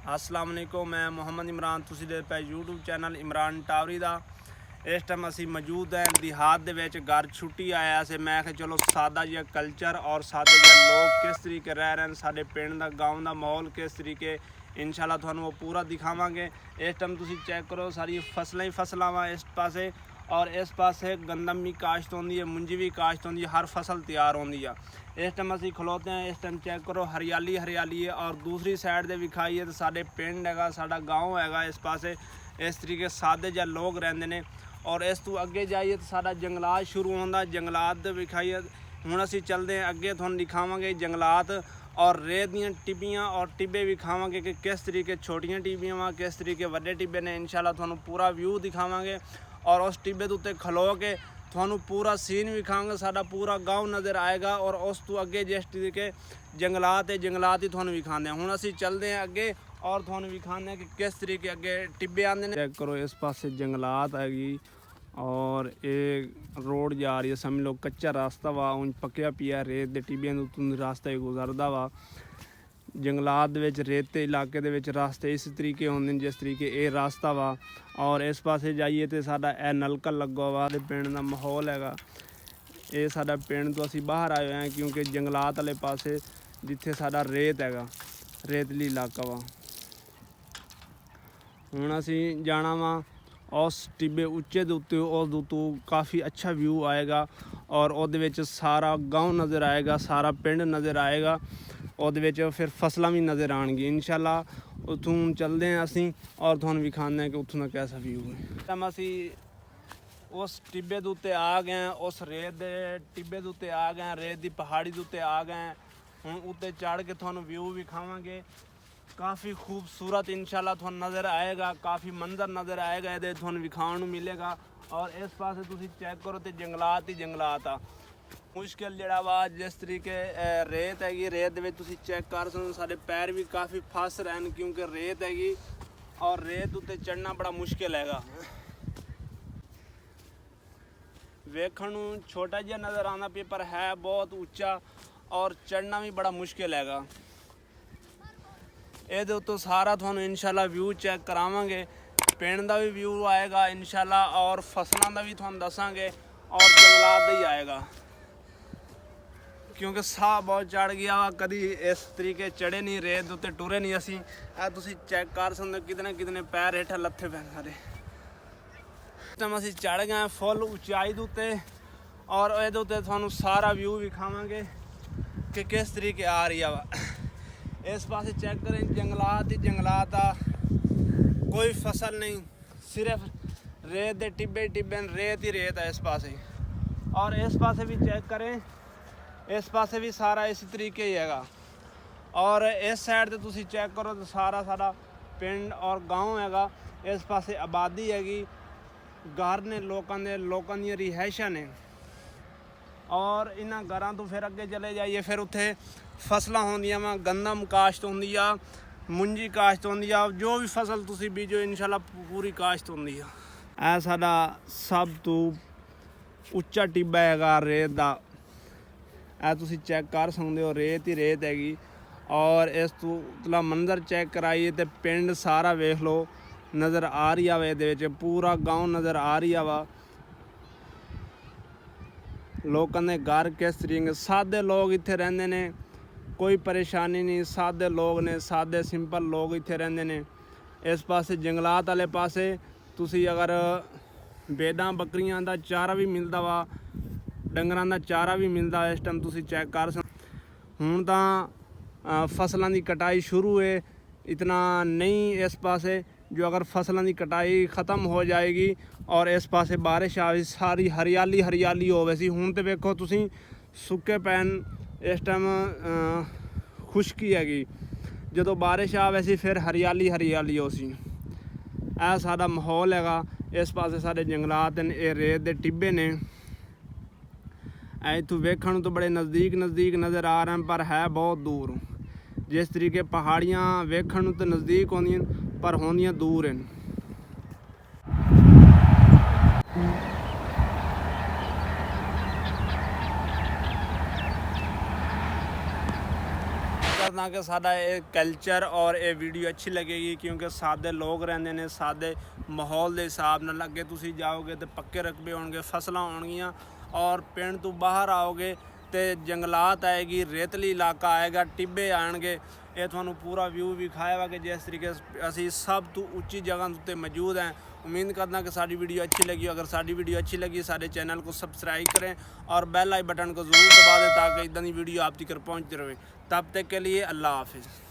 अस्सलाम वालेकुम। मैं मुहम्मद इमरान, तुसीं देख पे यूट्यूब चैनल इमरान टावरी दा। इस टाइम असी मौजूद हैं देहात दे विच। घर छुट्टी आया से मैं आख्या चलो सादा जिहा कल्चर और सादे जिहे लोग किस तरीके रह रहे हैं, साडे पिंड दा गाँव दा माहौल किस तरीके, इंशाल्लाह तुहानूं वो पूरा दिखावांगे। इस टाइम तुसीं चैक करो, सारी फसलां ही फसलां वा इस पासे, और इस पासे गंदम भी काश्त होंदी है, मुंजी भी काश्त होंदी है, हर फसल तैयार होंदी है। इस टाइम असी खलोते हैं, इस टाइम चेक करो हरियाली हरियाली है। और दूसरी साइड दे विखाई है तो साडे पिंड हैगा, साडा गाँव हैगा। इस पासे इस तरीके सादे जिहे लोग रहंदे ने। और इस तू अगे जाइए तो साडा जंगलात शुरू होंदा, जंगलात दे विखाई है। हुण असी चलदे हैं अगे, तुहानूं दिखावांगे जंगलात और रेत दियां टिब्बियां और टिब्बे विखावांगे कि किस तरीके छोटियां टिब्बियां वा, किस तरीके वड्डे टिब्बे ने। इंशाल्लाह तुहानूं पूरा व्यू दिखावांगे और उस टिब्बे दे उत्ते खलो के तुहानूं पूरा सीन विखावांगे, साडा पूरा गाँव नज़र आएगा। और उस तू अगे जिस तरीके जंगलात है, जंगलात ही तुहानूं विखांदे हैं। हुण असी चलदे हैं अगे और तुहानूं विखांदे हैं कि किस तरीके अगे टिब्बे आंदे ने। चेक करो, इस पासे जंगलात हैगी और एक रोड जा रही है, समझ लो कच्चा रास्ता वा, उंज पक्या पिया रेत दे टिब्बियां दे उत्तों रास्ता ही गुजरदा वा। जंगलात दे विच रेते इलाके दे विच रास्ते इस तरीके होंदे ने जिस तरीके ये रास्ता वा। और इस पासे जाइए तो साडा ए नलका लगा वा, पिंड दा माहौल हैगा। ये साडा पिंड तो असी बाहर आए हैं क्योंकि जंगलात वाले पासे जिथे साडा रेत हैगा, रेतली इलाका वा। हुण असी जाना वा उस टिब्बे उच्चे दे उत्ते, उस उत्तों काफ़ी अच्छा व्यू आएगा और उहदे विच सारा गाँव नज़र आएगा, सारा पिंड नज़र आएगा। उहदे विच फिर फसलां भी नज़र आउणगी इंशाल्लाह। उत्थों चलते हैं असी और तुहानूं विखांदे हैं कि उत्थों दा कैसा व्यू है। टाइम असी उस टिब्बे दे उत्ते आ गए हैं, उस रेत दे टिब्बे दे उत्ते आ गए हैं, रेत दी पहाड़ी दे उत्ते आ गए हैं। हुण उत्ते चढ़ के तुहानूं व्यू विखावांगे, काफ़ी खूबसूरत इंशाल्लाह तुहानूं नज़र आएगा, काफ़ी मंजर नज़र आएगा, ये तुहानूं विखाण नूं मिलेगा। और इस पासे तुसीं चेक करो तो जंगलात ही जंगलात आ। मुश्किल जिहड़ा वा जिस तरीके रेत हैगी, रेत दे विच तुसीं चेक कर सकदे, साडे पैर भी काफ़ी फस रहे हैं क्योंकि रेत हैगी और रेत उत्ते चढ़ना बड़ा मुश्किल हैगा। वेखण नूं छोटा जिहा नज़र आंदा पिया पर है बहुत उच्चा और चढ़ना भी बड़ा मुश्किल हैगा। ਇਹਦੇ ਉੱਤੋਂ सारा ਤੁਹਾਨੂੰ इंशाल्लाह व्यू चेक करावांगे, पिंड ਦਾ भी व्यू आएगा इंशाल्लाह और फसलों का भी ਤੁਹਾਨੂੰ दसांगे और जंगलात ਦਾ ही आएगा क्योंकि साह बहुत चढ़ गया वा, कभी इस तरीके चढ़े नहीं, रेत ਦੇ ਉੱਤੇ ਟੁਰੇ नहीं असी। ਤੁਸੀਂ चेक कर सकते कितने कितने पैर हेठा लत्थे पे सारे। इस टाइम असी चढ़ गए फुल उचाई ਦੇ ਉੱਤੇ और ਇਹਦੇ ਉੱਤੇ ਤੁਹਾਨੂੰ सारा व्यू विखावांगे कि किस तरीके आ रही है वा। इस पासे चेक करें जंगलात ही जंगलात आ, कोई फसल नहीं, सिर्फ रेत दे टिब्बे टिब्बे, रेत ही रेत है इस पासे। और इस पासे भी चेक करें, इस पासे भी सारा इस तरीके ही हैगा। और इस साइड ते तुसी चेक करो तो सारा सारा पिंड और गाँव हैगा। इस पासे आबादी हैगी, घर ने लोगों दी रिहाइशां ने। और इन्हां घरां तो फिर अगे चले जाइए, फिर उत्थे फसलां होंदियां वा, गंदम काश्त होंदी आ, मुंजी काश्त होंदी आ, जो भी फसल तुसी बीजो इंशाल्लाह पूरी काश्त होंदी आ। ਇਹ ਸਾਡਾ ਸਭ ਤੋਂ ਉੱਚਾ ਟਿੱਬਾ ਹੈਗਾ रेत ਦਾ। ਇਹ ਤੁਸੀਂ ਚੈੱਕ ਕਰ ਸਕਦੇ ਹੋ, रेत ही रेत हैगी। और इस तो उतला मंजर चेक कराइए तो पिंड सारा वेख लो नज़र आ रही है, ये पूरा गाँव नज़र आ रही वा। लोगों ने घर किस तरीके सादे लोग इत्थे रहंदे ने, कोई परेशानी नहीं, सादे लोग ने, सादे सिंपल लोग इत्थे रहंदे ने। इस पासे जंगलात वाले पासे तुसी अगर भेड़ां बकरियां दा चारा भी मिलदा वा, डंगरां दा चारा भी मिलदा। इस टाइम तुसी चेक कर सकदे। हुण तां फसलां दी कटाई शुरू है, इतना नहीं इस पासे जो अगर फसलों की कटाई ख़त्म हो जाएगी और इस पासे बारिश आवे, सारी हरियाली हरियाली होवे सी। हुण ते वेखो तुसीं सुक्के पैन, इस टाइम खुश्की हैगी, जदों बारिश आवे सी फिर हरियाली हरियाली हो सी। यह साडा माहौल हैगा। इस पासे साडे जंगलात ने, ये रेत दे टिब्बे ने। इत्थों वेखण तो बड़े नज़दीक नज़दीक नज़र आ रहे हैं पर है बहुत दूर। जिस तरीके पहाड़ियाँ वेखण तो नज़दीक होंदियां पर होंदियां दूर हैं। करदा कि साडा ये कल्चर और ये वीडियो अच्छी लगेगी, क्योंकि सादे लोग रहिंदे ने, सादे माहौल के हिसाब नाल अगे तुसीं जाओगे तो पक्के रकबे होणगे, फसलां होणगियां, और पिंड तो बाहर आओगे तो जंगलात आएगी, रेतली इलाका आएगा, टिब्बे आएंगे। ये तुहानूं पूरा व्यू विखाया वा कि जिस तरीके असी सब तो उच्ची जगह उत्ते मौजूद हैं। उम्मीद करदा कि साडी वीडियो अच्छी लगी। अगर साडी वीडियो अच्छी लगी सारे चैनल को सब्सक्राइब करें और बेल आई बटन को ज़रूर दबा दें ताकि इदां दी वीडियो आप तक पहुँचती रहे। तब तक के लिए अल्लाह हाफिज़।